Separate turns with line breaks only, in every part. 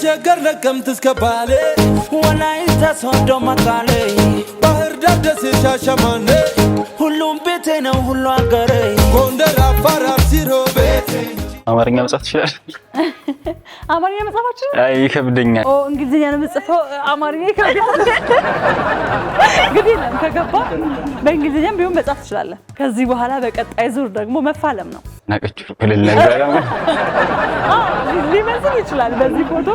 ከሸገር ለቀምት እስከ ባሌ
ወላይታ ሶዶ መቀሌ
ባህር ዳር ደሴ ሻሸመኔ
ሁሉም ቤቴ ነው ሁሉ አገሬ
ጎንደር አፋር አርሲ ሮቤ
አማርኛ መጻፍ ትችላለህ?
አማርኛ መጻፋችሁ?
አይ ይከብደኛል።
እንግሊዝኛ ነው የምጽፈው። አማርኛ ይከብዳል። ግዴታ ነው ከገባ በእንግሊዝኛም ቢሆን መጻፍ ትችላለህ። ከዚህ በኋላ በቀጣይ ዙር ደግሞ መፋለም ነው።
ናቀችሁ ክልል ነገር
ሊመስል ይችላል በዚህ ፎቶ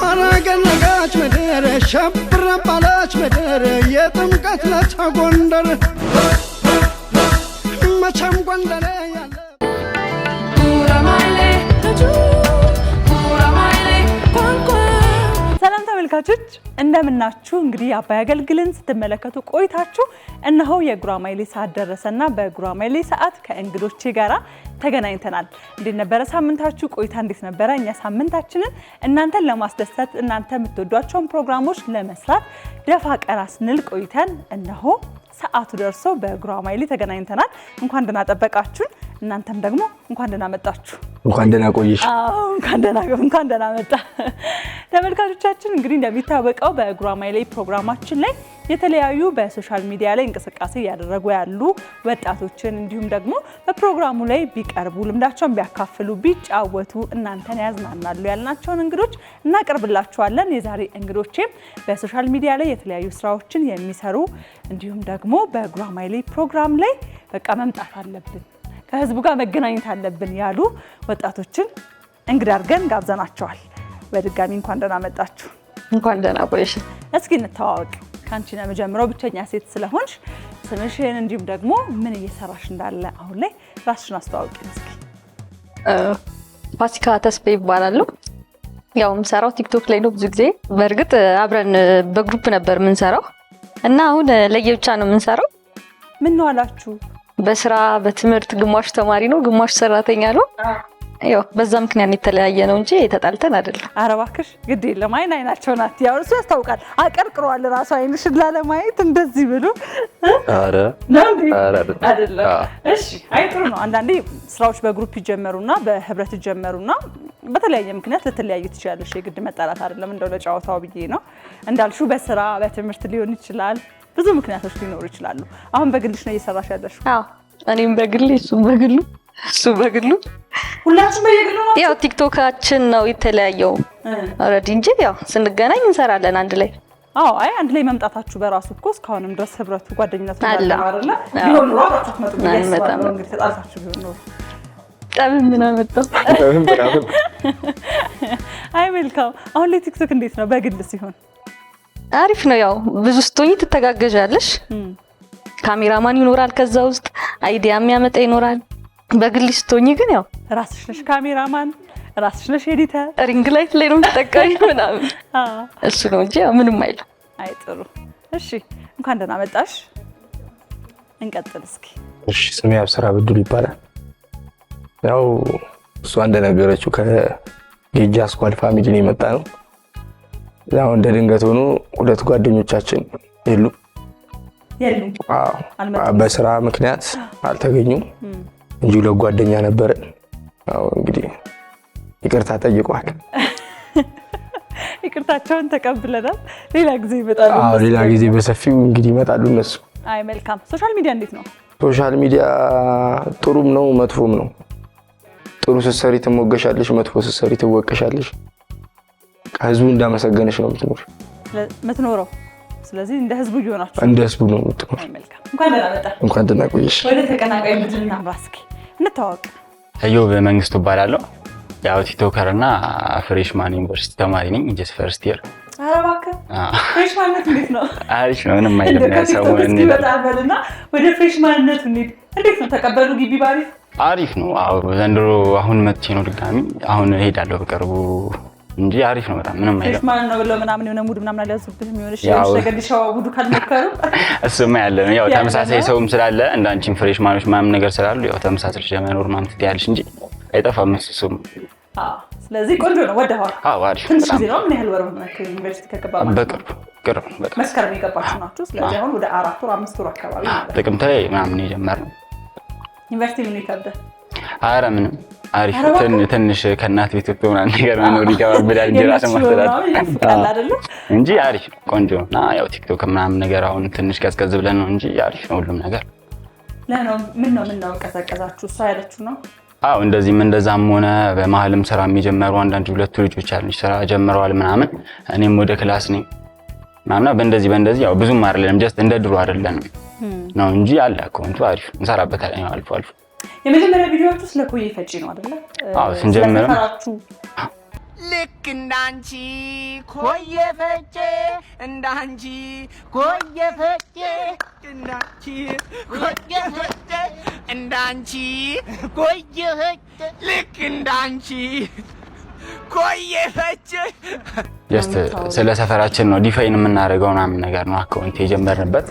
አራገነጋች ምድር ሸብረ ባላች ምድር የጥምቀት ለታ ጎንደር መቼም ጎንደር ያለ
ሰላም ተመልካቾች እንደምናችሁ። እንግዲህ አባይ አገልግልን ስትመለከቱ ቆይታችሁ እነሆ የጉራማይሌ ሰዓት ደረሰና በጉራማይሌ ሰዓት ከእንግዶቼ ጋራ ተገናኝተናል። እንዴት ነበረ ሳምንታችሁ? ቆይታ እንዴት ነበረ? እኛ ሳምንታችንን እናንተን ለማስደሰት እናንተ የምትወዷቸውን ፕሮግራሞች ለመስራት ደፋ ቀና ስንል ቆይተን እነሆ ሰዓቱ ደርሶ በጉራማይሌ ተገናኝተናል። እንኳን ደህና ጠበቃችሁን። እናንተም ደግሞ እንኳን ደህና መጣችሁ።
እንኳን ደህና ቆይሽ።
እንኳን ደህና መጣ። ተመልካቾቻችን እንግዲህ እንደሚታወቀው በጉራማይሌ ፕሮግራማችን ላይ የተለያዩ በሶሻል ሚዲያ ላይ እንቅስቃሴ እያደረጉ ያሉ ወጣቶችን እንዲሁም ደግሞ በፕሮግራሙ ላይ ቢቀርቡ ልምዳቸውን ቢያካፍሉ ቢጫወቱ እናንተን ያዝናናሉ ያልናቸውን እንግዶች እናቀርብላችኋለን። የዛሬ እንግዶቼም በሶሻል ሚዲያ ላይ የተለያዩ ስራዎችን የሚሰሩ እንዲሁም ደግሞ በጉራማይሌ ፕሮግራም ላይ በቃ መምጣት አለብን ከህዝቡ ጋር መገናኘት አለብን ያሉ ወጣቶችን እንግዳ አድርገን ጋብዘናቸዋል። በድጋሚ እንኳን ደህና መጣችሁ።
እንኳን ደህና ቆየሽ።
እስኪ እንተዋወቅ። ካንቺ ነው የምጀምረው። ብቸኛ ሴት ስለሆንሽ ስምሽን እንዲሁም ደግሞ ምን እየሰራሽ እንዳለ አሁን ላይ ራስሽን አስተዋውቂኝ እስኪ።
ፋሲካ ተስፋ ይባላል። ያው የምሰራው ቲክቶክ ላይ ነው ብዙ ጊዜ። በእርግጥ አብረን በግሩፕ ነበር የምንሰራው እና አሁን ለየብቻ ነው የምንሰራው።
ምን ነው አላችሁ?
በስራ በትምህርት ግማሽ ተማሪ ነው ግማሽ ሰራተኛ ነው። ያው በዛ ምክንያት የተለያየ ነው እንጂ ተጣልተን አይደለም።
ኧረ እባክሽ ግድ የለም። አይናቸው ናት። ያው እሱ ያስታውቃል። አቀርቅሯል ራሱ አይንሽን ላለማየት እንደዚህ ብሎ
ኧረ
አይደለም። እሺ አይ ጥሩ ነው። አንዳንዴ ስራዎች በግሩፕ ይጀመሩና በህብረት ይጀመሩና በተለያየ ምክንያት ልትለያዩ ትችላለሽ። የግድ መጣላት አይደለም። እንደው ለጨዋታው ብዬ ነው። እንዳልሽው በስራ በትምህርት ሊሆን ይችላል። ብዙ ምክንያቶች ሊኖሩ ይችላሉ። አሁን በግልሽ ነው እየሰራሽ ያለሽው?
አዎ እኔም በግሌ እሱ በግሉ
ሁላችንም በየግሉ ነው።
ያው ቲክቶካችን ነው የተለያየው ኦሬዲ እንጂ ያው ስንገናኝ እንሰራለን አንድ ላይ።
አዎ አይ አንድ ላይ መምጣታችሁ በራሱ እኮ እስካሁንም ድረስ ህብረቱ ጓደኝነቱ አለ አይደል? ቢሆን ኖሮ አጣጥመጡ ነው እንግዲህ ተጣልታችሁ ቢሆን ኖሮ
ጠብም ምን አመጣው?
አይ መልካም። አሁን ላይ ቲክቶክ እንዴት ነው በግል ሲሆን?
አሪፍ ነው። ያው ብዙ ስትሆኚ ትተጋገዣለሽ። ካሜራማን ይኖራል፣ ከዛ ውስጥ አይዲያ የሚያመጣ ይኖራል። በግልሽ ስትሆኚ ግን ያው
ራስሽ ነሽ ካሜራማን፣ ራስሽ ነሽ ኤዲተር፣
ሪንግ ላይት ላይ ነው ተጠቃሚ ምናምን እሱ ነው እንጂ ምንም አይልም።
አይ ጥሩ። እሺ እንኳን ደህና መጣሽ። እንቀጥል እስኪ።
እሺ ስሜ አብስራ በድሉ ይባላል። ያው እሷ እንደነገረችው ከጌጃ ስኳድ ፋሚሊ ነው የመጣ ነው። ያው እንደ ድንገት ሆኖ ሁለት ጓደኞቻችን የሉም። በስራ ምክንያት አልተገኙም እንጂ ሁለት ጓደኛ ነበረን። ያው እንግዲህ ይቅርታ ጠይቋል።
ይቅርታቸውን ተቀብለናል። ሌላ ጊዜ ይመጣሉ።
ሌላ ጊዜ በሰፊው እንግዲህ ይመጣሉ እነሱ።
አይ መልካም። ሶሻል ሚዲያ እንዴት ነው?
ሶሻል ሚዲያ ጥሩም ነው መጥፎም ነው። ጥሩ ስትሰሪ ትሞገሻለሽ፣ መጥፎ ስትሰሪ ትወቀሻለሽ። ህዝቡ እንዳመሰገነሽ ነው
የምትኖረው። ስለዚህ እንደ ህዝቡ ይሆናችሁ።
እንደ ህዝቡ ነው የምትኖረው።
መልካም። እንኳን ደህና መጣ።
እንኳን ደህና ቆየሽ።
ወደ ተቀናቃይ ቡድን እናምራ እስኪ። እንተዋወቅ።
እዮብ መንግስቱ እባላለሁ። ያው ቲክቶከር እና ፍሬሽማን ዩኒቨርሲቲ ተማሪ ነኝ። ጀስት ፈርስት ኢየር።
ኧረ እባክህ ፍሬሽማንነት እንዴት ነው?
አሪፍ ነው። ምንም አይደለም። ያሰሙን
እንዴ ወደ ፍሬሽማንነቱ እንዴት ነው ተቀበሉ? ግቢ ባሪፍ
አሪፍ ነው። አዎ ዘንድሮ አሁን መጥቼ ነው ድጋሚ። አሁን እሄዳለሁ በቅርቡ እንጂ አሪፍ ነው በጣም። ምንም አይደለም።
ፍሬሽማን ነው ብለው ምናምን የሆነ ሙድ ምናምን አልያዙብህም? የሚሆነሽ ነገር ሊሻው ሙድ ካልሞከሩ
እሱማ ያለ ነው። ያው ተመሳሳይ ሰውም ስላለ እንዳንቺም ፍሬሽማኖች ምናምን ነገር ስላሉ ያው ተመሳሳይ ለመኖር ምናምን ትያለሽ እንጂ አይጠፋም እሱም።
ስለዚህ ቆንጆ ነው። ወደኋላ
አሪፍ
ትንሽ ጊዜ ነው። ምን ያህል ወር ነው ዩኒቨርሲቲ ከገባ ማለት?
በቅርብ ነው። በቃ
መስከረም የገባችሁ ናችሁ። ስለዚህ አሁን ወደ 4 ወር 5 ወር አካባቢ ማለት ነው።
ጥቅምት ላይ ምናምን የጀመርነው።
ዩኒቨርሲቲ ምን ይከብዳል?
ኧረ ምንም አሪፍ ትንሽ ከእናት ቤት ወጥቶ ምናምን ነገር መኖር ይከብዳል እንጂ ራስ ማስተዳደር እንጂ አሪፍ ቆንጆ እና ያው ቲክቶክ ምናምን ነገር አሁን ትንሽ ቀዝቀዝ ብለን ነው እንጂ አሪፍ ነው ሁሉም ነገር።
ለነው ምን ነው ቀዘቀዛችሁ? እሷ ያለችው ነው።
አዎ እንደዛም ሆነ በመሀልም ስራ የሚጀምሩ አንዳንድ ሁለቱ ልጆች አሉኝ ስራ ጀምረዋል ምናምን እኔም ወደ ክላስ ነኝ ምናምን በእንደዚህ ያው ብዙም አይደለም ጀስት እንደ ድሮ አይደለም ነው እንጂ አለ ኮንቱ አሪፍ እንሰራበታለን አልፎ አልፎ።
የመጀመሪያ ቪዲዮአችሁ ስለ ኮዬ ፈጪ ነው አይደለ?
አዎ ስንጀምር
ልክ እንዳንቺ ኮዬ ፈጬ እንዳንቺ ኮዬ ፈጬ እንዳንቺ ኮዬ ፈጬ እንዳንቺ ኮዬ ፈጬ ልክ እንዳንቺ ኮዬ ፈጬ
ጀስት ስለ ሰፈራችን ነው ዲፋይን የምናደርገው ምናምን ነገር ነው አካውንት የጀመርንበት።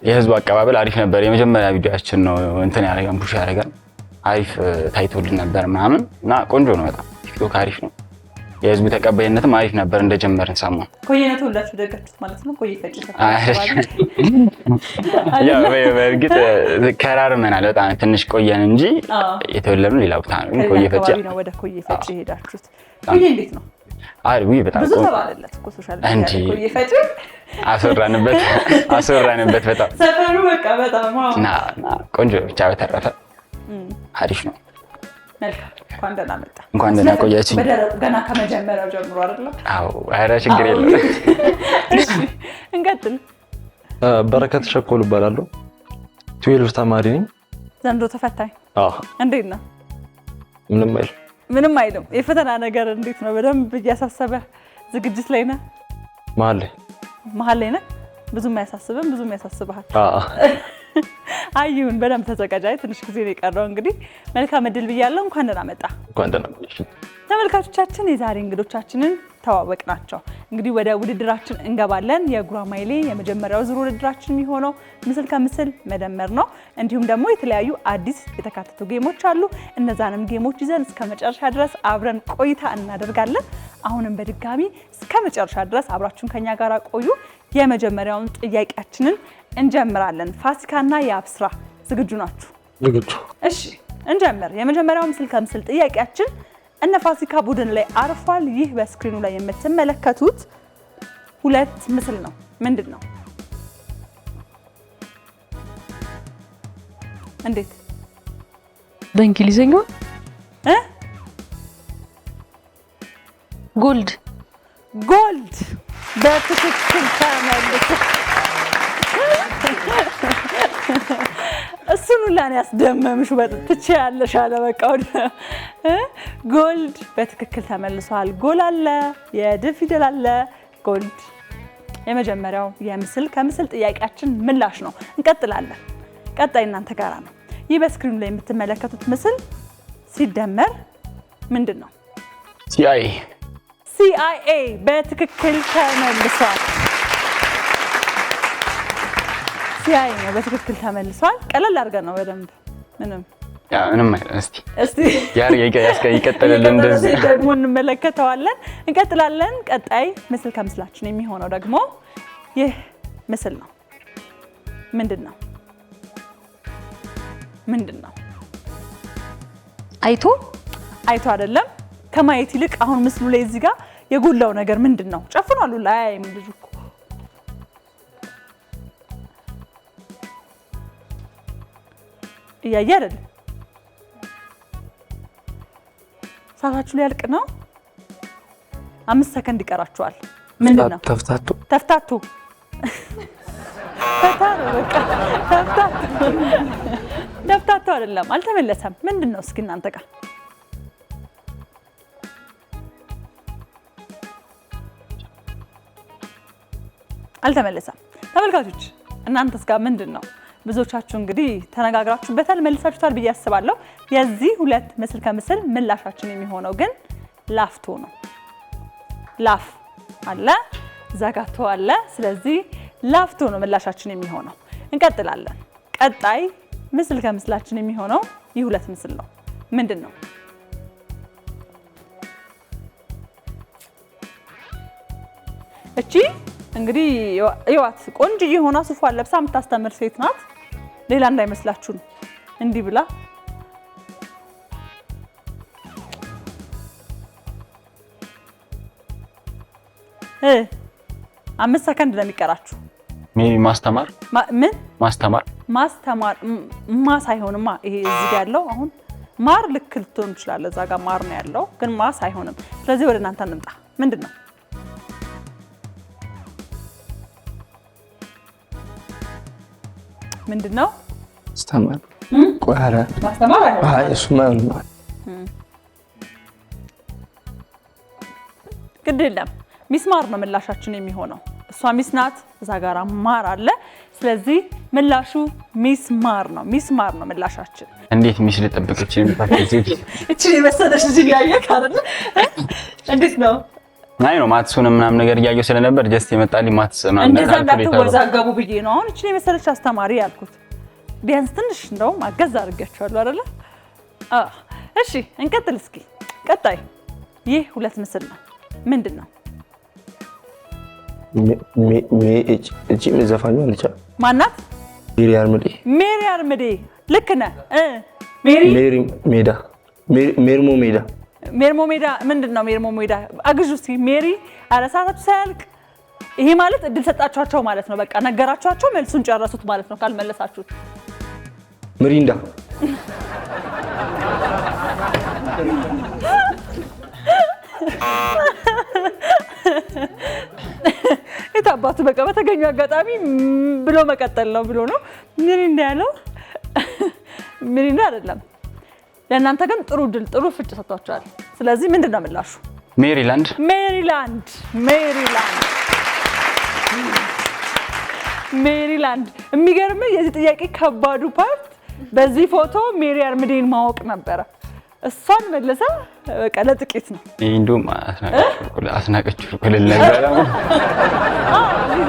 የህዝቡ አቀባበል አሪፍ ነበር። የመጀመሪያ ቪዲዮአችን ነው እንትን ያደረገን ፑሽ ያደረገን አሪፍ ታይቶልን ነበር ምናምን እና ቆንጆ ነው በጣም ቲክቶክ አሪፍ ነው። የህዝቡ ተቀባይነትም አሪፍ ነበር እንደጀመርን ሰሞን።
ኮዬነቱ ሁላችሁ ደጋችሁት ማለት ነው? ኮዬ ፈጪ
ያው በእርግጥ ከራርመናል በጣም ትንሽ ቆየን እንጂ የተወለድነው ሌላ ቦታ ነው። ኮዬ ፈጪ
ነው ወደ ኮዬ ፈጪ ሄዳችሁት። ኮዬ እንዴት ነው?
አሪፍ በጣም
ብዙ ተባለለት እኮ ሶሻል ሚዲያ ኮዬ ፈጪ አስወራንበት በጣም ሰፈሩ በቃ በጣም
እና ቆንጆ ብቻ በተረፈ አሪፍ ነው።
መልካም
እንኳን ደህና ቆያችኝ።
በደረቁ ገና ከመጀመሪያው ጀምሮ አይደለም?
አዎ ኧረ ችግር የለም።
እንቀጥል።
በረከት ሸኮል እባላለሁ 12 ተማሪ ነኝ።
ዘንድሮ ተፈታኝ?
አዎ።
እንዴት ነው?
ምንም
አይልም። የፈተና ነገር እንዴት ነው? በደንብ እያሳሰበ ዝግጅት ላይ ነህ? መሀል ላይ ነህ? ብዙም አያሳስብም? ብዙም ያሳስብሃል?
አዎ።
አይሁን በደንብ ተዘጋጃይ። ትንሽ ጊዜ ነው የቀረው። እንግዲህ መልካም እድል ብያለሁ። እንኳን ደህና መጣ።
እንኳን ደህና መጣሽ።
ተመልካቾቻችን የዛሬ እንግዶቻችንን ተዋወቅናቸው። እንግዲህ ወደ ውድድራችን እንገባለን። የጉራማይሌ የመጀመሪያው ዙር ውድድራችን የሚሆነው ምስል ከምስል መደመር ነው። እንዲሁም ደግሞ የተለያዩ አዲስ የተካተቱ ጌሞች አሉ። እነዛንም ጌሞች ይዘን እስከ መጨረሻ ድረስ አብረን ቆይታ እናደርጋለን። አሁንም በድጋሚ እስከ መጨረሻ ድረስ አብራችሁን ከኛ ጋር ቆዩ። የመጀመሪያውን ጥያቄያችንን እንጀምራለን። ፋሲካና የአብስራ ዝግጁ ናችሁ?
ዝግጁ።
እሺ እንጀምር። የመጀመሪያው ምስል ከምስል ጥያቄያችን እነ ፋሲካ ቡድን ላይ አርፏል። ይህ በስክሪኑ ላይ የምትመለከቱት ሁለት ምስል ነው። ምንድን ነው? እንዴት?
በእንግሊዘኛው ጎልድ በትክክል ተመልሶ እሱን ሁላ ነው ያስደመምሽ። ትችያለሽ አለ በቃ ጎልድ በትክክል ተመልሷል። ጎል አለ፣ የድ ፊደል አለ። ጎልድ የመጀመሪያው የምስል ከምስል ጥያቄያችን ምላሽ ነው። እንቀጥላለን። ቀጣይ እናንተ ጋራ ነው። ይህ በስክሪኑ ላይ የምትመለከቱት ምስል ሲደመር ምንድን ነው? CIA በትክክል ተመልሷል። CIA ነው በትክክል ተመልሷል። ቀለል አድርገን ነው በደንብ ምንም
አይደል። እስቲ ይቀጥልልን። እንደዚህ
ደግሞ እንመለከተዋለን። እንቀጥላለን። ቀጣይ ምስል ከምስላችን የሚሆነው ደግሞ ይህ ምስል ነው። ምንድን ነው?
አይቶ
አይደለም። ከማየት ይልቅ አሁን ምስሉ ላይ እዚህ ጋር የጎላው ነገር ምንድን ነው? ጨፍኗል ላይ ልጅ እኮ እያየ አይደለም። ሰዓታችሁ ሊያልቅ ነው። 5 ሰከንድ ይቀራችኋል። ምንድን ነው? ተፍታቶ ተፍታቶ አይደለም፣ አልተመለሰም። ምንድን ነው እስኪ እናንተ ጋር አልተመለሰም። ተመልካቾች እናንተስ ጋር ምንድን ነው? ብዙዎቻችሁ እንግዲህ ተነጋግራችሁበታል፣ መልሳችሁታል ብዬ አስባለሁ። የዚህ ሁለት ምስል ከምስል ምላሻችን የሚሆነው ግን ላፍቶ ነው። ላፍ አለ፣ ዘጋቶ አለ። ስለዚህ ላፍቶ ነው ምላሻችን የሚሆነው። እንቀጥላለን። ቀጣይ ምስል ከምስላችን የሚሆነው ይህ ሁለት ምስል ነው። ምንድን ነው? እቺ እንግዲህ ይዋት ቆንጆ የሆነ ሱፏን ለብሳ የምታስተምር ሴት ናት። ሌላ እንዳይመስላችሁ እንዲህ ብላ
5 ሰከንድ ነው የሚቀራችሁ።
ሜሪ ማስተማር
ምን
ማስተማር
ማስ አይሆንማ። ይሄ እዚህ ጋር ያለው አሁን ማር ልክ ልትሆን ይችላል። እዛ ጋር ማር ነው ያለው ግን ማስ አይሆንም። ስለዚህ ወደ እናንተ እንምጣ። ምንድነው? ምንድነው?
ማስተማር ቆያረ
ማስተማር
አይ እሱማ
ግድ የለም ሚስማር ነው ምላሻችን የሚሆነው። እሷ ሚስ ናት፣ እዛ ጋር ማር አለ። ስለዚህ ምላሹ ሚስማር ነው። ሚስማር ነው ምላሻችን።
እንዴት ሚስ ልጠብቅ
እቺ የመሰለሽ እዚህ ያየክ አይደል? እንዴት ነው?
አይ ነው ማትሱን ምናምን ነገር እያየሁ ስለነበር ጀስት የመጣልኝ ማትስ ነው።
እንደዛ እንዳትወዛገቡ ብዬ ነው አሁን እቺ የመሰለሽ አስተማሪ ያልኩት። ቢያንስ ትንሽ እንደውም አገዝ አድርጋችኋለሁ አይደለ? እሺ እንቀጥል እስኪ። ቀጣይ ይህ 2 ምስል ነው። ምንድነው?
እቺ ዘፋኙ አለች
ማናት?
ሜሪ አርምዴ።
ሜሪ አርምዴ ልክ ነህ።
ሜሪ ሜዳ ሜርሞ ሜዳ
ሜርሞ ሜዳ ምንድነው? ሜርሞ ሜዳ አግዙ እስኪ ሜሪ። ኧረ ሰዓታችሁ ሳያልቅ ይሄ ማለት እድል ሰጣችኋቸው ማለት ነው። በቃ ነገራችኋቸው መልሱን ጨረሱት ማለት ነው። ካልመለሳችሁት
ምሪንዳ
የታባቱ በቃ በተገኘው አጋጣሚ ብሎ መቀጠል ነው ብሎ ነው። ምሪንዳ ያለው ምሪንዳ አይደለም። ለእናንተ ግን ጥሩ ድል ጥሩ ፍጭ ሰጥቷቸዋል። ስለዚህ ምንድነው ምላሹ?
ሜሪላንድ
ሜሪላንድ ሜሪላንድ ሜሪላንድ። የሚገርምህ የዚህ ጥያቄ ከባዱ ፓርት በዚህ ፎቶ ሜሪ አርምዴን ማወቅ ነበረ። እሷን መለሰ በቃ ለጥቂት ነው።
እንዱም አስናቀች ኩልል ነበር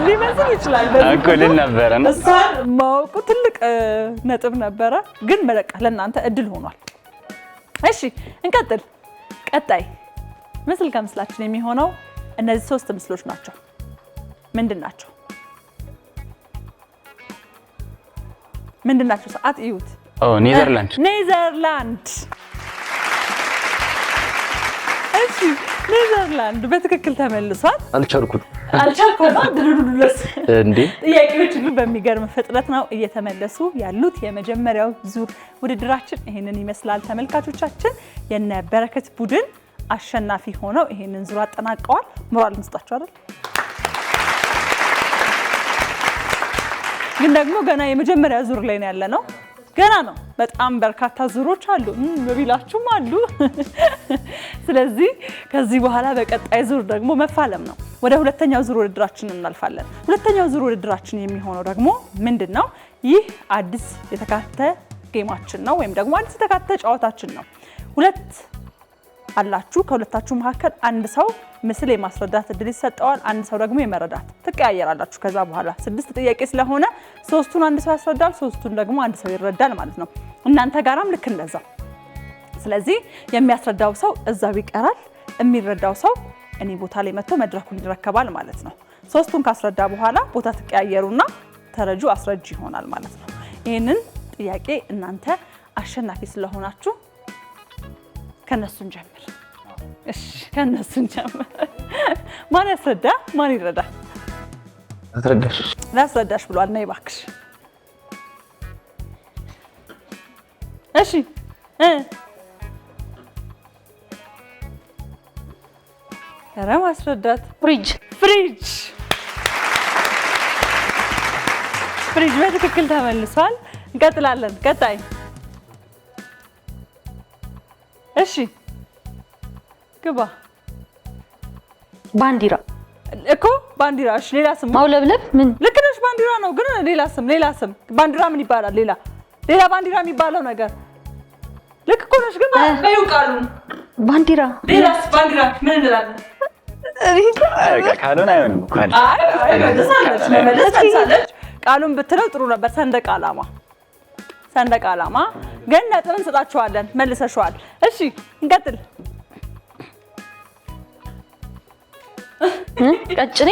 ሊመስል ይችላል
ኩልል ነበር ነው።
እሷን ማወቁ ትልቅ ነጥብ ነበረ፣ ግን በቃ ለእናንተ እድል ሆኗል። እሺ እንቀጥል። ቀጣይ ምስል ከምስላችን የሚሆነው እነዚህ 3 ምስሎች ናቸው። ምንድን ናቸው? ምንድናቸው? ሰዓት እዩት።
ኔዘርላንድ
ኔዘርላንድ። እሺ ኔዘርላንድ በትክክል ተመልሷል።
አልቻልኩም
ድሉሉሉስ
እንዴ!
ጥያቄዎች ሁሉ በሚገርም ፍጥነት ነው እየተመለሱ ያሉት። የመጀመሪያው ዙር ውድድራችን ይሄንን ይመስላል። ተመልካቾቻችን የነ በረከት ቡድን አሸናፊ ሆነው ይሄንን ዙር አጠናቀዋል። ሞራል እንስጣቸው አይደል? ግን ደግሞ ገና የመጀመሪያ ዙር ላይ ነው ያለነው። ገና ነው። በጣም በርካታ ዙሮች አሉ፣ በቢላችሁም አሉ። ስለዚህ ከዚህ በኋላ በቀጣይ ዙር ደግሞ መፋለም ነው። ወደ ሁለተኛው ዙር ውድድራችን እናልፋለን። ሁለተኛው ዙር ውድድራችን የሚሆነው ደግሞ ምንድነው? ይህ አዲስ የተካተተ ጌማችን ነው ወይም ደግሞ አዲስ የተካተተ ጨዋታችን ነው። 2 አላችሁ። ከሁለታችሁ መካከል አንድ ሰው ምስል የማስረዳት እድል ይሰጠዋል፣ አንድ ሰው ደግሞ የመረዳት። ትቀያየራላችሁ። ከዛ በኋላ 6 ጥያቄ ስለሆነ 3ቱን አንድ ሰው ያስረዳል፣ 3ቱን ደግሞ አንድ ሰው ይረዳል ማለት ነው። እናንተ ጋራም ልክ እንደዛ። ስለዚህ የሚያስረዳው ሰው እዛው ይቀራል፣ የሚረዳው ሰው እኔ ቦታ ላይ መጥቶ መድረኩን ይረከባል ማለት ነው። 3ቱን ካስረዳ በኋላ ቦታ ትቀያየሩና ተረጁ አስረጅ ይሆናል ማለት ነው። ይሄንን ጥያቄ እናንተ አሸናፊ ስለሆናችሁ ከነሱን ጀምር። እሺ ከነሱን ጀምር። ማን ያስረዳ? ማን ይረዳ? ላስረዳሽ ብሏል። ነይ እባክሽ። እሺ ኧረ ማስረዳት። ፍሪጅ በትክክል ተመልሷል። እንቀጥላለን። ቀጣይ እሺ ግባ።
ባንዲራ
እኮ ባንዲራ። እሺ ሌላ ስም
ማውለብለብ። ምን
ልክ ነሽ። ባንዲራ ነው ግን ሌላ ስም ባንዲራ ምን ይባላል? ሌላ ባንዲራ የሚባለው ነገር ልክ እኮ ነሽ ግን በይው ቃሉን
ባንዲራ።
ሌላስ ባንዲራ ምን እንላለን?
ቃሉን አይሆንም እኮ
መመለስ ቃሉን ብትለው ጥሩ ነበር። ሰንደቅ ዓላማ ግን ነጥብ እንሰጣችኋለን። መልሰሽዋል። እሺ እንቀጥል።
ቀጭኔ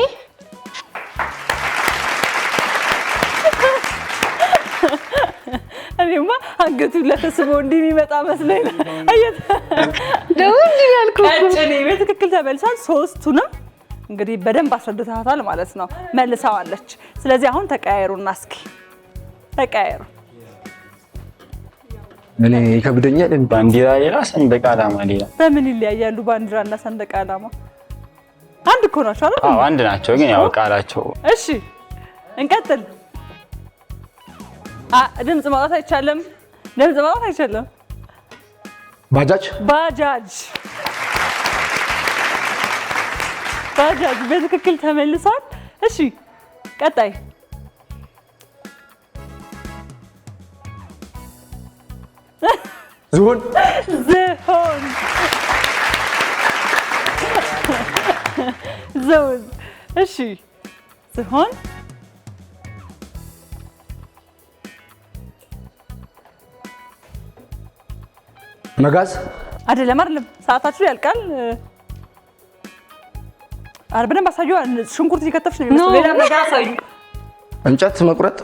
እኔማ አንገቱ ለተስቦ እንዲህ የሚመጣ መስሎኝ ነው።
ደውል ያልኩት
ቀጭኔ በትክክል ተመልሷል። 3ቱንም
እንግዲህ በደንብ አስረድታታል ማለት ነው። መልሳዋለች። ስለዚህ አሁን ተቀያየሩና እስኪ ተቀያየሩ።
እኔ ይከብደኛል።
ባንዲራ ሌላ ሰንደቅ ዓላማ ሌላ
በምን ይለያያሉ? ባንዲራና ሰንደቅ ዓላማ አንድ እኮ ናቸው አይደል?
አዎ አንድ ናቸው፣ ግን ያው ቃላቸው።
እሺ እንቀጥል። ድምጽ ማውጣት አይቻልም። ድምጽ ማውጣት አይቻልም።
ባጃጅ
ባጃጅ ባጃጅ በትክክል ተመልሷል። እሺ ቀጣይ
ዝሆን
ዝሆን ዝሆን። እሺ ዝሆን
መጋዝ
አይደለም አይደለም፣ ሰዓታችሁ ያልቃል። አረ በደንብ አሳዩ። ሽንኩርት እየከተፍሽ ነው የሚመስለው። ሌላ ነገር አሳዩ።
እንጨት መቁረጥ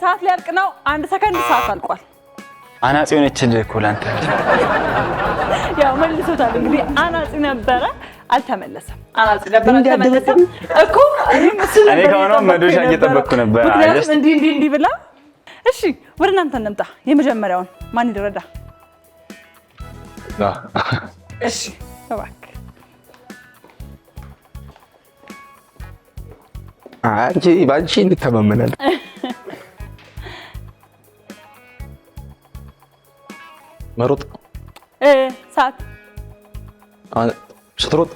ሰዓት ሊያልቅ ነው። 1 ሰከንድ። ሰዓት አልቋል።
አናጺ ሆነችልህ እኮ ላንተ።
ያው መልሶታል። እንግዲህ አናጺ ነበረ፣ አልተመለሰም። አናጺ ነበረ፣ አልተመለሰም እኮ።
እኔ ከሆነም መዶሻ እየጠበቅኩ ነበር።
ምክንያቱም እንዲህ ብላ። እሺ ወደ እናንተ እንምጣ። የመጀመሪያውን ማን ይረዳ? እሺ እባክህ
አንቺ ባንቺ እንተማመናለን።
መሮጥ
ሰዓት
ስትሮጥ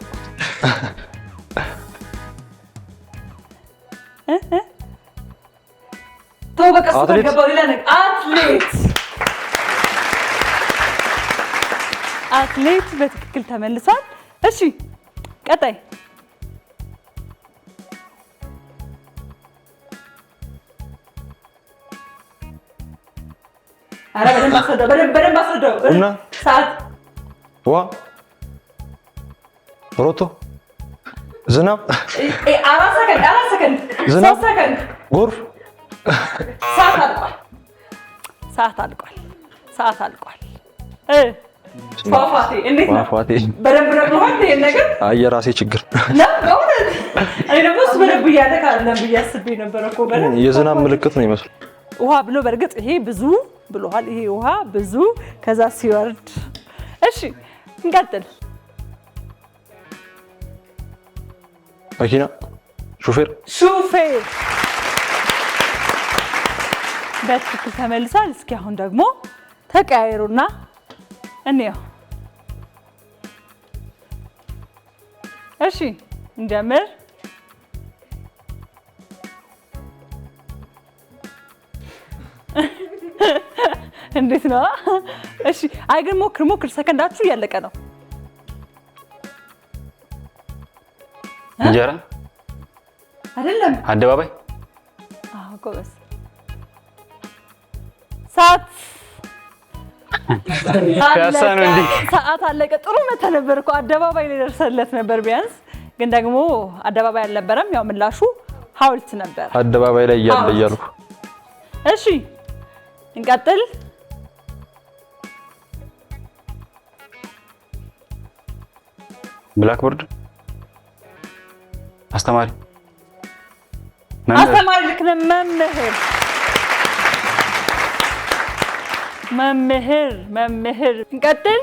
አትሌት በትክክል ተመልሷል። እሺ ቀጣይ አረ በደንብ አስረዳው። ሰዓት
ዋ ሮቶ ዝናብ
4 ሰከንድ
ዝናብ
3 ሰከንድ
ጎርፍ
ሰዓት አልቋል። ፏፏቴ እንዴት ነው?
ፏፏቴ
በደንብ ደግሞሃል። ይሄን ነገር
የራሴ ችግር
ነው። እኔ ደግሞ እሱ በደንብ እያለ ካለም ብዬ አስቤ ነበር እኮ። በደንብ
የዝናብ ምልክት ነው ይመስል
ውሃ ብሎ በእርግጥ ይሄ ብዙ ብሎሃል። ይሄ ውሃ ብዙ ከዛ ሲወርድ። እሺ እንቀጥል።
መኪና ሹፌር
በትክክል ተመልሷል። እስኪ አሁን ደግሞ ተቀያየሩና እንየው። እሺ እንጀምር። እንዴት ነው? እሺ አይ ግን ሞክር። ሰከንዳችሁ እያለቀ ነው።
እንጀራ
አይደለም።
አደባባይ።
አዎ ጎበዝ። ሰዓት አለቀ። ጥሩ መተህ ነበር እኮ አደባባይ ላይ ደርሰለት ነበር ቢያንስ። ግን ደግሞ አደባባይ አልነበረም። ያው ምላሹ ሐውልት ነበር።
አደባባይ ላይ እያልኩ።
እሺ እንቀጥል።
ብላክቦርድ አስተማሪ
ልክ ነህ። መምህር። እንቀጥል።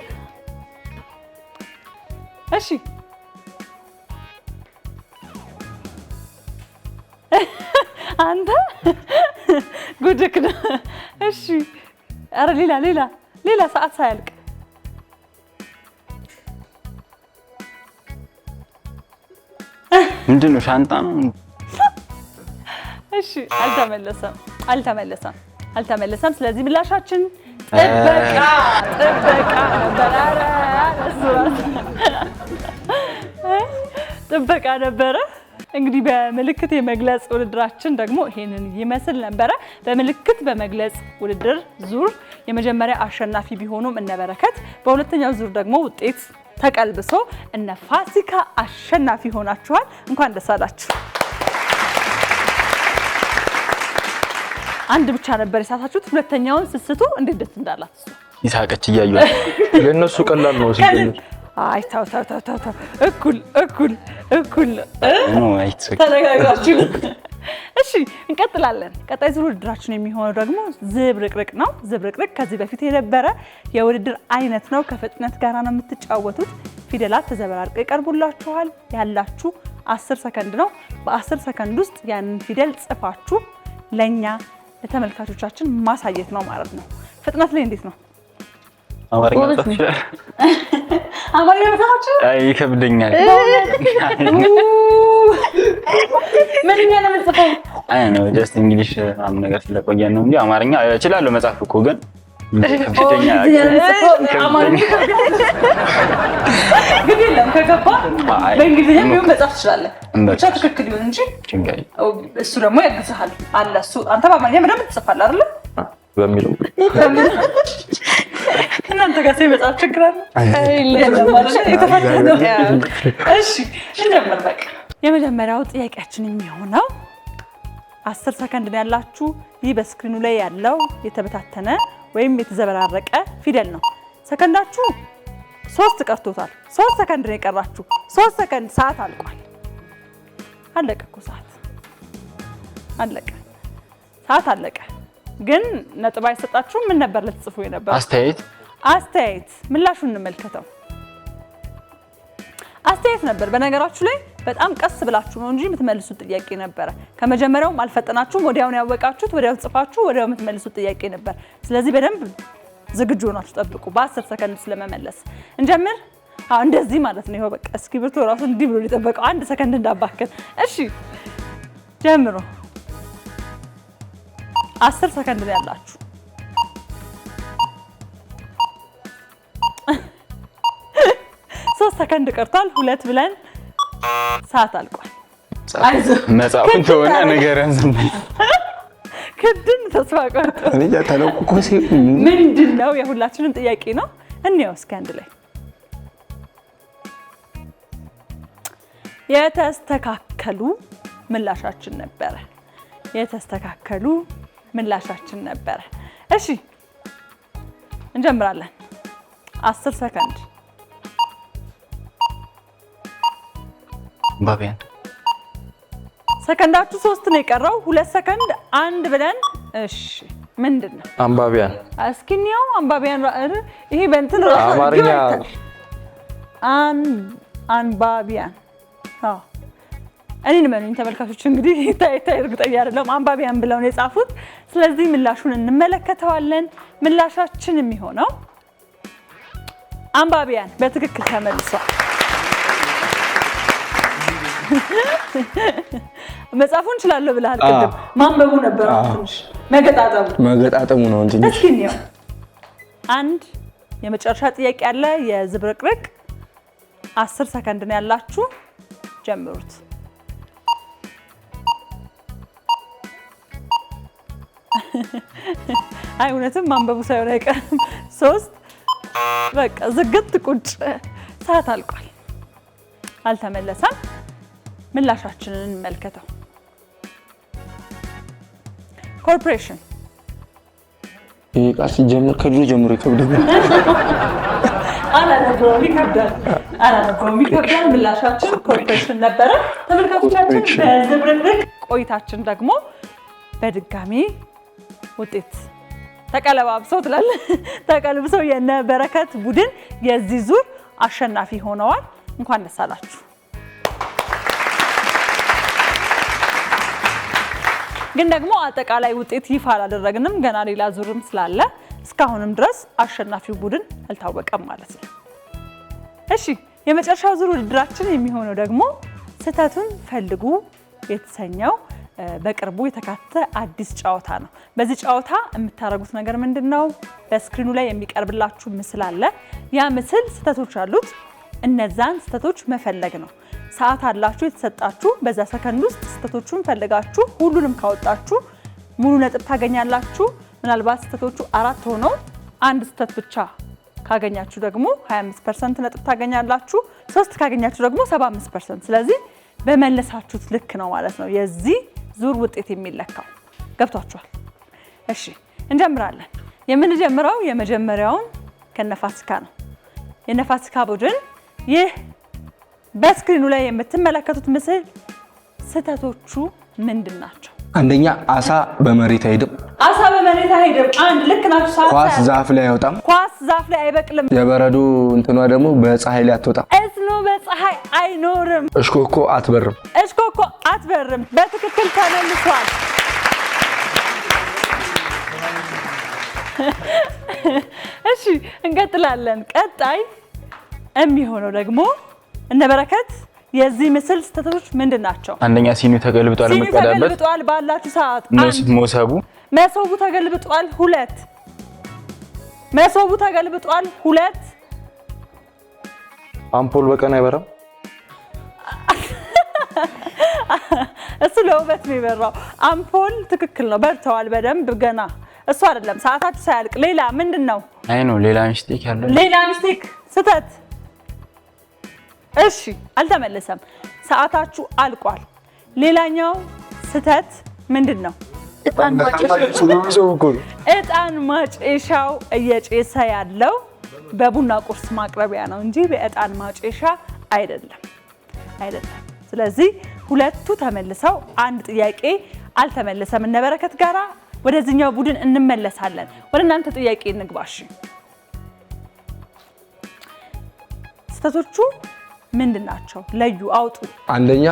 እሺ አንተ ጉድክ ነው። እሺ ኧረ ሌላ ሰዓት ሳያልቅ
ምንድን ነው? ሻንጣ ነው።
እሺ አልተመለሰም። ስለዚህ ምላሻችን ጥበቃ ነበረ። እንግዲህ በምልክት የመግለጽ ውድድራችን ደግሞ ይሄንን ይመስል ነበረ። በምልክት በመግለጽ ውድድር ዙር የመጀመሪያ አሸናፊ ቢሆኑም እነበረከት፣ በሁለተኛው ዙር ደግሞ ውጤት ተቀልብሶ እነ ፋሲካ አሸናፊ ሆናችኋል። እንኳን ደስ አላችሁ። አንድ ብቻ ነበር የሳታችሁት። ሁለተኛውን ስስቱ እንዴት ደስ እንዳላት
ይሳቀች እያዩ
ለነሱ ቀላል ነው ሲጀምር።
አይ ታው እኩል
ኖ አይት
ተረጋጋችሁ። እሺ እንቀጥላለን። ቀጣይ ዙር ውድድራችን የሚሆነው ደግሞ ዝብርቅርቅ ነው። ዝብርቅርቅ ከዚህ በፊት የነበረ የውድድር አይነት ነው። ከፍጥነት ጋር ነው የምትጫወቱት። ፊደላት ተዘበራርቀው ይቀርቡላችኋል። ያላችሁ 10 ሰከንድ ነው። በ10 ሰከንድ ውስጥ ያንን ፊደል ጽፋችሁ ለኛ ለተመልካቾቻችን ማሳየት ነው ማለት ነው። ፍጥነት ላይ እንዴት ነው?
አማርኛ መጻፍ ይችላል?
አማርኛ መጻፍ
አይ ይከብደኛል።
ምንኛ ነው የምትጽፈው?
አይ ነው ጀስት እንግሊሽ ምናምን ነገር ስለቆየን ነው እንጂ አማርኛ እችላለሁ መጻፍ እኮ ግን ይከብደኛል።
ግን የለም ከገባ በእንግሊዝኛ ቢሆን መጻፍ ትችላለህ። ብቻ ትክክል ይሁን እንጂ እሱ ደግሞ ያግዝሃል አለ እሱ። አንተ በአማርኛ በደንብ ትጽፋለህ አይደል?
በሚለው
እናንተ ጋር መጻፍ ችግር አለ? እሺ እንጀምር በቃ። የመጀመሪያው ጥያቄያችን የሚሆነው 10 ሰከንድ ነው ያላችሁ። ይህ በስክሪኑ ላይ ያለው የተበታተነ ወይም የተዘበራረቀ ፊደል ነው። ሰከንዳችሁ 3 ቀርቶታል። 3 ሰከንድ ነው የቀራችሁ። 3 ሰከንድ ሰዓት አልቋል። አለቀ እኮ ሰዓት አለቀ። ሰዓት አለቀ። ግን ነጥብ አይሰጣችሁም። ምን ነበር ልትጽፉ የነበረው? አስተያየት ምላሹን እንመልከተው። አስተያየት ነበር። በነገራችሁ ላይ በጣም ቀስ ብላችሁ ነው እንጂ የምትመልሱት ጥያቄ ነበረ። ከመጀመሪያውም አልፈጠናችሁም። ወዲያውን ያወቃችሁት ወዲያው ጽፋችሁ ወዲያው የምትመልሱት ጥያቄ ነበር። ስለዚህ በደንብ ዝግጁ ሆናችሁ ጠብቁ። በ10 ሰከንድ ስለመመለስ እንጀምር። እንደዚህ ማለት ነው። ይኸው በቃ እስክሪብቶ ራሱ እንዲህ ብሎ ሊጠበቀው 1 ሰከንድ እንዳባከን። እሺ ጀምሩ። 10 ሰከንድ ነው ያላችሁ። ሶስት ሰከንድ ቀርቷል። 2 ብለን ሰዓት አልቋል።
መጻፉን ተወና ነገርን ዝም
ክድን ተስፋ ቆርጦ
እኔ ያተለቁ
ምንድነው? የሁላችንም ጥያቄ ነው። እንየው እስኪ አንድ ላይ የተስተካከሉ ምላሻችን ነበረ። የተስተካከሉ ምላሻችን ነበረ። እሺ እንጀምራለን። 10 ሰከንድ
አንባቢያን
ሰከንዳችሁ 3 ነው የቀረው። 2 ሰከንድ 1 ብለን እሺ ምንድነው?
አንባቢያን
እስኪኒው አንባቢያን ይሄ በእንትን
አማርኛ
አንባቢያን እኔን መኑኝ ተመልካቾች። እንግዲህ ታይ እርግጠኛ አይደለም አንባቢያን ብለው ነው የጻፉት። ስለዚህ ምላሹን እንመለከተዋለን። ምላሻችን የሚሆነው አንባቢያን በትክክል ተመልሷል። መጻፉን እንችላለሁ ብለሃል ቅድም። ማንበቡ ነበር ትንሽ
መገጣጠሙ ነው እንጂ
እስኪ ነው። አንድ የመጨረሻ ጥያቄ አለ። የዝብርቅርቅ 10 ሰከንድ ነው ያላችሁ። ጀምሩት። አይ እውነትም ማንበቡ ሳይሆን አይቀርም። 3 በቃ ዝግት ቁጭ። ሰዓት አልቋል። አልተመለሰም። ምላሻችንን እንመልከተው። ኮርፖሬሽን
ይሄ ቃል ሲጀምር ከድሮ ጀምሮ ይከብዳል።
አላነበውም ይከብዳል። ምላሻችን ኮርፖሬሽን ነበረ። ተመልካቾቻችን በዝብርቅርቅ ቆይታችን ደግሞ በድጋሚ ውጤት ተቀለባብሰው ተቀልብሰው የነ በረከት ቡድን የዚህ ዙር አሸናፊ ሆነዋል። እንኳን ደስ አላችሁ። ግን ደግሞ አጠቃላይ ውጤት ይፋ አላደረግንም። ገና ሌላ ዙርም ስላለ እስካሁንም ድረስ አሸናፊው ቡድን አልታወቀም ማለት ነው። እሺ የመጨረሻው ዙር ውድድራችን የሚሆነው ደግሞ ስህተቱን ፈልጉ የተሰኘው በቅርቡ የተካተተ አዲስ ጨዋታ ነው። በዚህ ጨዋታ የምታደርጉት ነገር ምንድነው? በስክሪኑ ላይ የሚቀርብላችሁ ምስል አለ። ያ ምስል ስህተቶች አሉት። እነዛን ስህተቶች መፈለግ ነው። ሰዓት አላችሁ የተሰጣችሁ። በዛ ሰከንድ ውስጥ ስህተቶቹን ፈልጋችሁ ሁሉንም ካወጣችሁ ሙሉ ነጥብ ታገኛላችሁ። ምናልባት ስህተቶቹ 4 ሆነው አንድ ስህተት ብቻ ካገኛችሁ ደግሞ 25% ነጥብ ታገኛላችሁ። 3 ካገኛችሁ ደግሞ 75%። ስለዚህ በመለሳችሁት ልክ ነው ማለት ነው የዚህ ዙር ውጤት የሚለካው። ገብቷችኋል? እሺ እንጀምራለን። የምንጀምረው የመጀመሪያውን ከነፋሲካ ነው። የነፋሲካ ቡድን
ይህ በስክሪኑ ላይ የምትመለከቱት ምስል ስህተቶቹ ምንድን ናቸው?
አንደኛ አሳ በመሬት አይሄድም።
አሳ በመሬት አይሄድም። አንድ ልክ ናችሁ።
ኳስ ዛፍ ላይ አይወጣም።
ኳስ ዛፍ ላይ አይበቅልም።
የበረዶ እንትኗ ደግሞ በፀሐይ ላይ አትወጣም።
እዝኖ በፀሐይ አይኖርም።
እሽኮኮ አትበርም።
እሽኮኮ አትበርም። በትክክል ተመልሷል። እሺ እንቀጥላለን። ቀጣይ የሚሆነው ደግሞ እነ በረከት የዚህ ምስል ስህተቶች ምንድን ናቸው?
አንደኛ ሲኒው ተገልብጧል፣
ሲኒው
መቀዳበት
ተገልብጧል ባላችሁ ሰዓት።
መሶቡ
ተገልብጧል። 2 መሶቡ ተገልብጧል። 2
አምፖል በቀን አይበራም።
እሱ ለውበት ነው የበራው። አምፖል ትክክል ነው፣ በርተዋል በደንብ ገና። እሱ አይደለም ሰዓታችሁ ሳያልቅ ሌላ ምንድን ነው?
አይ ነው ሌላ ሚስቴክ ያለው
ሌላ ሚስቴክ ስህተት። እሺ አልተመለሰም፣ ሰዓታችሁ አልቋል። ሌላኛው ስህተት ምንድን ነው?
እጣን
ማጨሻው እየጨሰ ያለው በቡና ቁርስ ማቅረቢያ ነው እንጂ በእጣን ማጨሻ አይደለም። ስለዚህ ሁለቱ ተመልሰው አንድ ጥያቄ አልተመለሰም። እነ በረከት ጋራ ወደዚህኛው ቡድን እንመለሳለን። ወደ እናንተ ጥያቄ እንግባሽ። ስህተቶቹ ምንድን ናቸው? ለዩ፣ አውጡ።
አንደኛ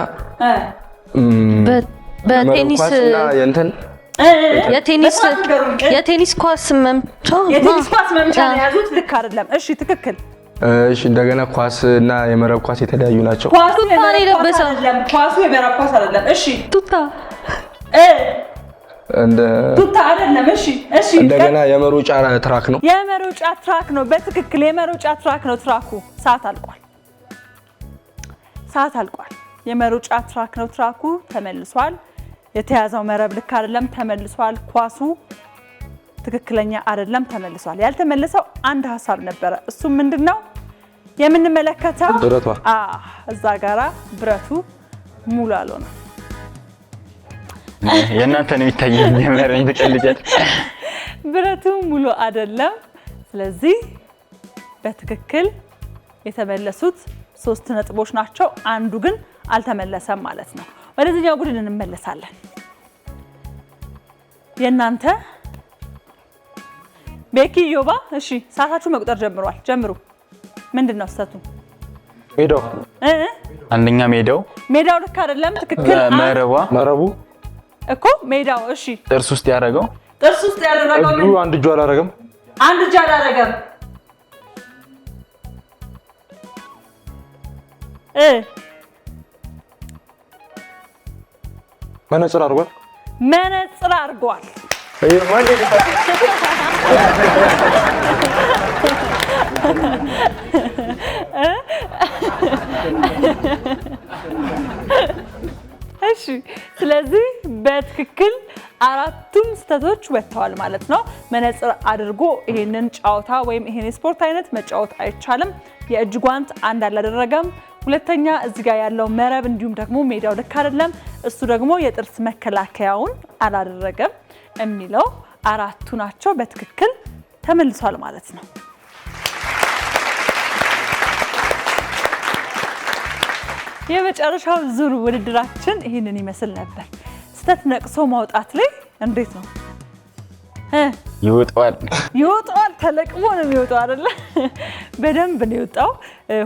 በቴኒስ የቴኒስ ኳስ መምቻ
ነው ያዙት። ልክ አይደለም። እሺ ትክክል።
እሺ እንደገና ኳስ እና የመረብ ኳስ የተለያዩ ናቸው።
ኳሱ የመረብ ኳስ አይደለም። እሺ
ቱታ
ቱታ አይደለም። እሺ
እንደገና የመሮጫ ትራክ ነው።
የመሮጫ ትራክ ነው። በትክክል የመሮጫ ትራክ ነው። ትራኩ ሰዓት አልቋል። የመሮጫ ትራክ ነው። ትራኩ ተመልሷል። የተያዘው መረብ ልክ አይደለም፣ ተመልሷል። ኳሱ ትክክለኛ አይደለም፣ ተመልሷል። ያልተመለሰው አንድ ሐሳብ ነበረ። እሱ ምንድነው የምንመለከተው?
ብረቷ
እዛ ጋራ ብረቱ ሙሉ አልሆነም።
የእናንተ ነው የሚታየኝ። የመረኝ ተቀልጨት
ብረቱ ሙሉ አይደለም። ስለዚህ በትክክል የተመለሱት 3 ነጥቦች ናቸው። አንዱ ግን አልተመለሰም ማለት ነው። ወደዚህኛው ቡድን እንመለሳለን። የእናንተ ቤኪ ዮባ፣ እሺ ሰዓታችሁ መቁጠር ጀምሯል። ጀምሩ። ምንድነው ስህተቱ?
ሜዳው
አንደኛ ሜዳው
ልክ አይደለም። ትክክል።
መረቡ
እኮ ሜዳው። እሺ
ጥርስ ውስጥ ያደረገው
አንድ እጁ አላረገም። መነጽር አድርጓል። እሺ ስለዚህ በትክክል አራቱም ስህተቶች ወጥተዋል ማለት ነው። መነጽር አድርጎ ይሄንን ጨዋታ ወይም ይሄን ስፖርት አይነት መጫወት አይቻልም። የእጅ ጓንት አንድ አላደረገም። ሁለተኛ እዚህ ጋር ያለው መረብ እንዲሁም ደግሞ ሜዳው ልክ አይደለም። እሱ ደግሞ የጥርስ መከላከያውን አላደረገም የሚለው አራቱ ናቸው። በትክክል ተመልሷል ማለት ነው። የመጨረሻው ዙር ውድድራችን ይህንን ይመስል ነበር። ስህተት ነቅሶ ማውጣት ላይ እንዴት ነው? ይወጣዋል። ተለቅሞ ነው የሚወጣው አይደለ? በደንብ ነው የወጣው።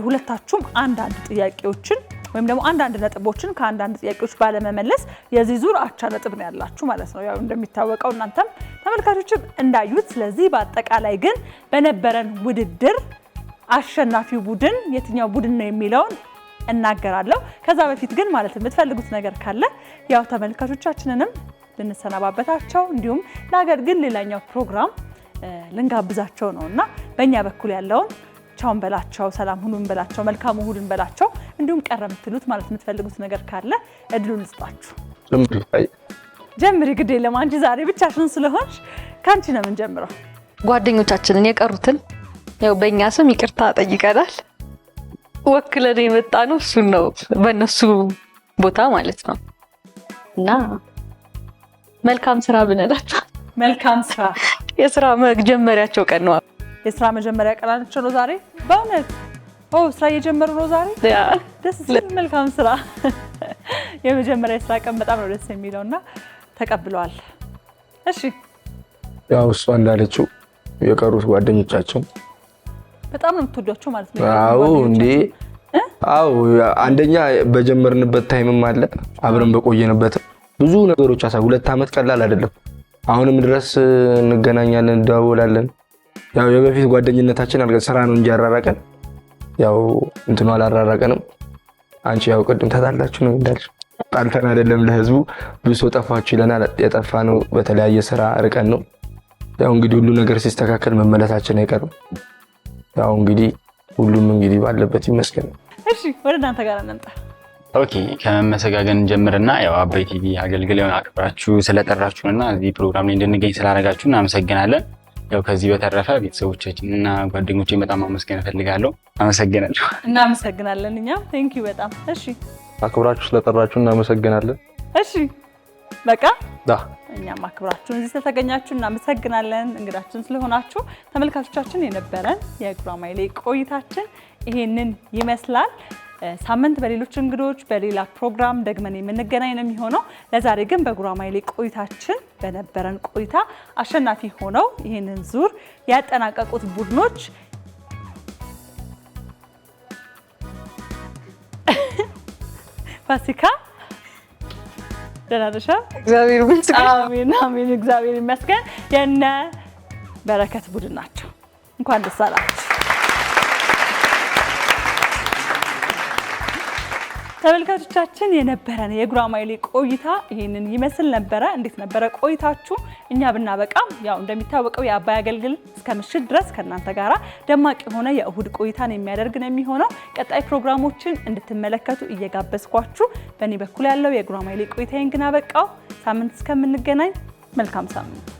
ሁለታችሁም አንዳንድ ጥያቄዎችን ወይም ደግሞ አንዳንድ ነጥቦችን ከአንዳንድ ጥያቄዎች ባለመመለስ የዚህ ዙር አቻ ነጥብ ነው ያላችሁ ማለት ነው። ያው እንደሚታወቀው እናንተም ተመልካቾችም እንዳዩት። ስለዚህ በአጠቃላይ ግን በነበረን ውድድር አሸናፊው ቡድን የትኛው ቡድን ነው የሚለውን እናገራለሁ። ከዛ በፊት ግን ማለት የምትፈልጉት ነገር ካለ ያው ተመልካቾቻችንንም ልንሰናባበታቸው እንዲሁም ለሀገር ግን ሌላኛው ፕሮግራም ልንጋብዛቸው ነውና በእኛ በኩል ያለውን ቻውን በላቸው፣ ሰላም ሁኑን በላቸው፣ መልካም እሁድን በላቸው። እንዲሁም ቀረ የምትሉት ማለት የምትፈልጉት ነገር ካለ እድሉን ልስጣችሁ። ጀምሪ። ግድ የለም አንቺ ዛሬ ብቻሽን ስለሆንሽ ካንቺ ነው የምንጀምረው።
ጓደኞቻችንን የቀሩትን ያው በእኛ ስም ይቅርታ ጠይቀናል። ወክለን የመጣ ነው እሱን ነው በእነሱ ቦታ ማለት ነው እና መልካም ስራ ብንላቸው።
መልካም ስራ።
የስራ መጀመሪያቸው ቀን ነው።
የስራ መጀመሪያ ቀናቸው ነው ዛሬ። በእውነት
ስራ እየጀመሩ ነው ዛሬ። ደስ ሲል መልካም ስራ። የመጀመሪያ ስራ ቀን በጣም ነው ደስ የሚለውና ተቀብለዋል። እሺ
ያው እሷ እንዳለችው የቀሩት ጓደኞቻቸው
በጣም ነው የምትወዷቸው ማለት ነው?
አዎ እንዴ አዎ አንደኛ በጀመርንበት ታይምም አለ አብረን በቆየንበት ብዙ ነገሮች 2 አመት ቀላል አይደለም። አሁንም ድረስ እንገናኛለን፣ እንደዋወላለን። ያው የበፊት ጓደኝነታችን ስራ ነው እንጂ ያራራቀን ያው እንትኑ አላራራቀንም። አንቺ ያው ቅድም ተጣላችሁ ነው እንዳልሽ ጣልተን አይደለም ለህዝቡ ብዙ ሰው ጠፋችሁ ይለናል። የጠፋነው በተለያየ ስራ ርቀን ነው። ያው እንግዲህ ሁሉ ነገር ሲስተካከል መመለሳችን አይቀርም። ያው እንግዲህ ሁሉም እንግዲህ ባለበት ይመስገን።
እሺ ወደ እናንተ ጋር እንምጣ።
ኦኬ ከመመሰጋገን ጀምርና ያው አባይ ቲቪ አገልግሎቱን አክብራችሁ ስለጠራችሁና እዚህ ፕሮግራም ላይ እንድንገኝ ስላደረጋችሁ እናመሰግናለን። ያው ከዚህ በተረፈ ቤተሰቦቻችንና ጓደኞቼን በጣም ማመስገን እፈልጋለሁ። አመሰግናለሁ።
እናመሰግናለን እኛም ቴንክ ዩ በጣም። እሺ
አክብራችሁ ስለጠራችሁ እናመሰግናለን።
እሺ በቃ እኛም አክብራችሁን እዚህ ስለተገኛችሁ እናመሰግናለን። እንግዳችን ስለሆናችሁ ተመልካቾቻችን የነበረን የጉራማይሌ ቆይታችን ይሄንን ይመስላል። ሳምንት በሌሎች እንግዶች በሌላ ፕሮግራም ደግመን የምንገናኝ ነው የሚሆነው። ለዛሬ ግን በጉራማይሌ ቆይታችን በነበረን ቆይታ አሸናፊ ሆነው ይሄንን ዙር ያጠናቀቁት ቡድኖች ፋሲካ ደህና ነሽ?
እግዚአብሔር ይመስገን።
አሜን አሜን፣ እግዚአብሔር ይመስገን። የነ በረከት ቡድን ናቸው። እንኳን ደስ አላችሁ። ተመልካቾቻችን የነበረን የጉራማይሌ ቆይታ ይሄንን ይመስል ነበረ። እንዴት ነበረ ቆይታችሁ? እኛ ብናበቃም ያው እንደሚታወቀው የአባይ አገልግል እስከ ምሽት ድረስ ከእናንተ ጋራ ደማቅ የሆነ የእሁድ ቆይታን የሚያደርግ ነው የሚሆነው። ቀጣይ ፕሮግራሞችን እንድትመለከቱ እየጋበዝኳችሁ በእኔ በኩል ያለው የጉራማይሌ ቆይታዬን ግን አበቃው። ሳምንት እስከምንገናኝ መልካም ሳምንት።